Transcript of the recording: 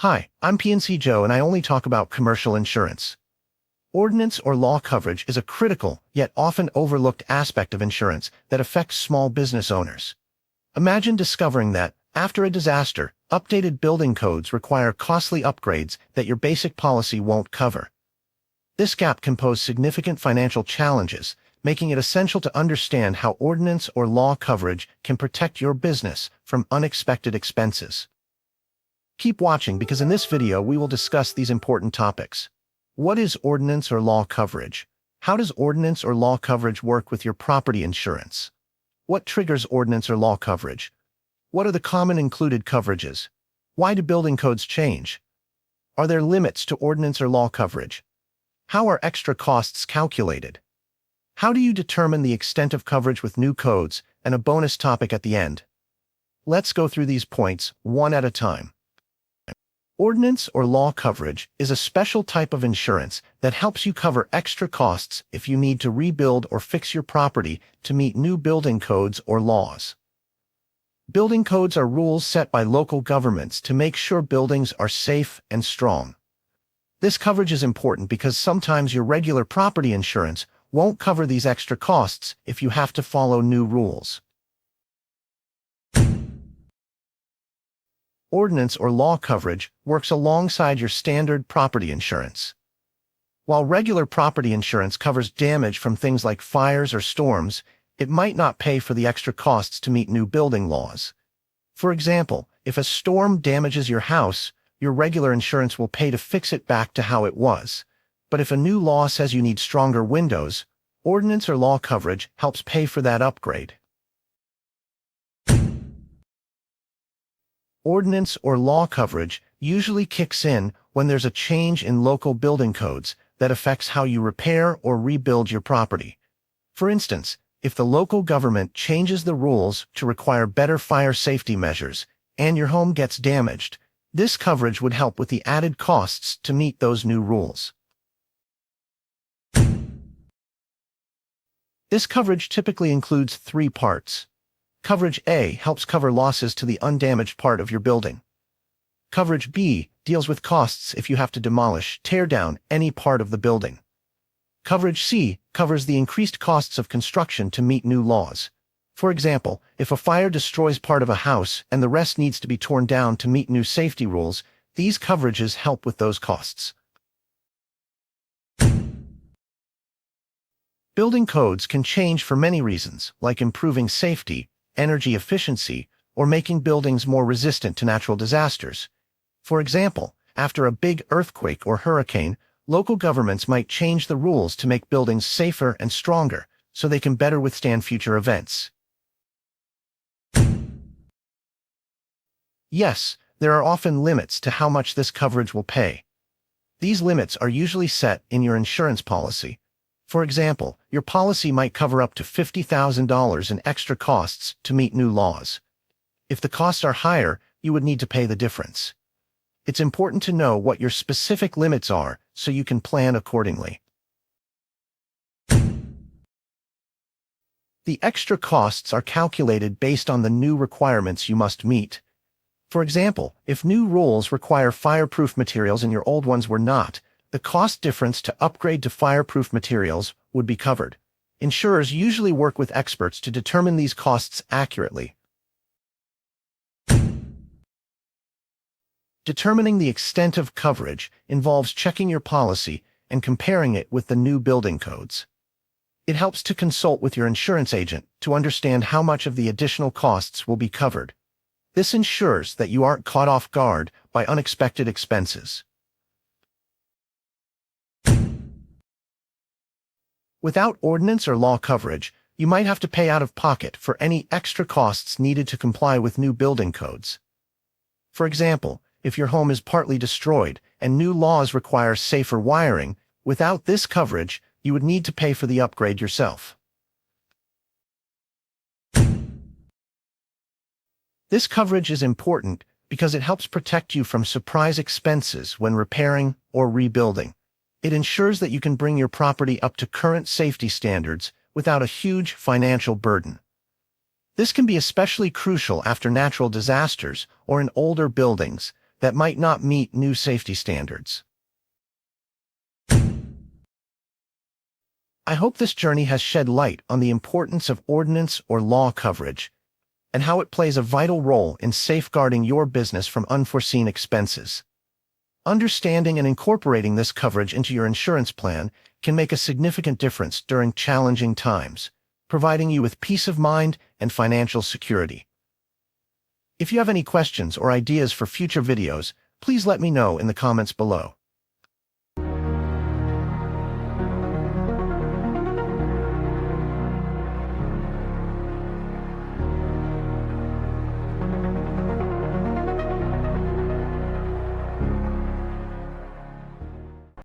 Hi, I'm PNC Joe and I only talk about commercial insurance. Ordinance or law coverage is a critical, yet often overlooked aspect of insurance that affects small business owners. Imagine discovering that, after a disaster, updated building codes require costly upgrades that your basic policy won't cover. This gap can pose significant financial challenges, making it essential to understand how ordinance or law coverage can protect your business from unexpected expenses. Keep watching because in this video we will discuss these important topics. What is ordinance or law coverage? How does ordinance or law coverage work with your property insurance? What triggers ordinance or law coverage? What are the common included coverages? Why do building codes change? Are there limits to ordinance or law coverage? How are extra costs calculated? How do you determine the extent of coverage with new codes, and a bonus topic at the end? Let's go through these points one at a time. Ordinance or law coverage is a special type of insurance that helps you cover extra costs if you need to rebuild or fix your property to meet new building codes or laws. Building codes are rules set by local governments to make sure buildings are safe and strong. This coverage is important because sometimes your regular property insurance won't cover these extra costs if you have to follow new rules. Ordinance or law coverage works alongside your standard property insurance. While regular property insurance covers damage from things like fires or storms, it might not pay for the extra costs to meet new building laws. For example, if a storm damages your house, your regular insurance will pay to fix it back to how it was. But if a new law says you need stronger windows, ordinance or law coverage helps pay for that upgrade. Ordinance or law coverage usually kicks in when there's a change in local building codes that affects how you repair or rebuild your property. For instance, if the local government changes the rules to require better fire safety measures and your home gets damaged, this coverage would help with the added costs to meet those new rules. This coverage typically includes three parts. Coverage A helps cover losses to the undamaged part of your building. Coverage B deals with costs if you have to demolish, tear down any part of the building. Coverage C covers the increased costs of construction to meet new laws. For example, if a fire destroys part of a house and the rest needs to be torn down to meet new safety rules, these coverages help with those costs. Building codes can change for many reasons, like improving safety, energy efficiency, or making buildings more resistant to natural disasters. For example, after a big earthquake or hurricane, local governments might change the rules to make buildings safer and stronger so they can better withstand future events. Yes, there are often limits to how much this coverage will pay. These limits are usually set in your insurance policy. For example, your policy might cover up to $50,000 in extra costs to meet new laws. If the costs are higher, you would need to pay the difference. It's important to know what your specific limits are so you can plan accordingly. The extra costs are calculated based on the new requirements you must meet. For example, if new rules require fireproof materials and your old ones were not, the cost difference to upgrade to fireproof materials would be covered. Insurers usually work with experts to determine these costs accurately. Determining the extent of coverage involves checking your policy and comparing it with the new building codes. It helps to consult with your insurance agent to understand how much of the additional costs will be covered. This ensures that you aren't caught off guard by unexpected expenses. Without ordinance or law coverage, you might have to pay out of pocket for any extra costs needed to comply with new building codes. For example, if your home is partly destroyed and new laws require safer wiring, without this coverage, you would need to pay for the upgrade yourself. This coverage is important because it helps protect you from surprise expenses when repairing or rebuilding. It ensures that you can bring your property up to current safety standards without a huge financial burden. This can be especially crucial after natural disasters or in older buildings that might not meet new safety standards. I hope this journey has shed light on the importance of ordinance or law coverage and how it plays a vital role in safeguarding your business from unforeseen expenses. Understanding and incorporating this coverage into your insurance plan can make a significant difference during challenging times, providing you with peace of mind and financial security. If you have any questions or ideas for future videos, please let me know in the comments below.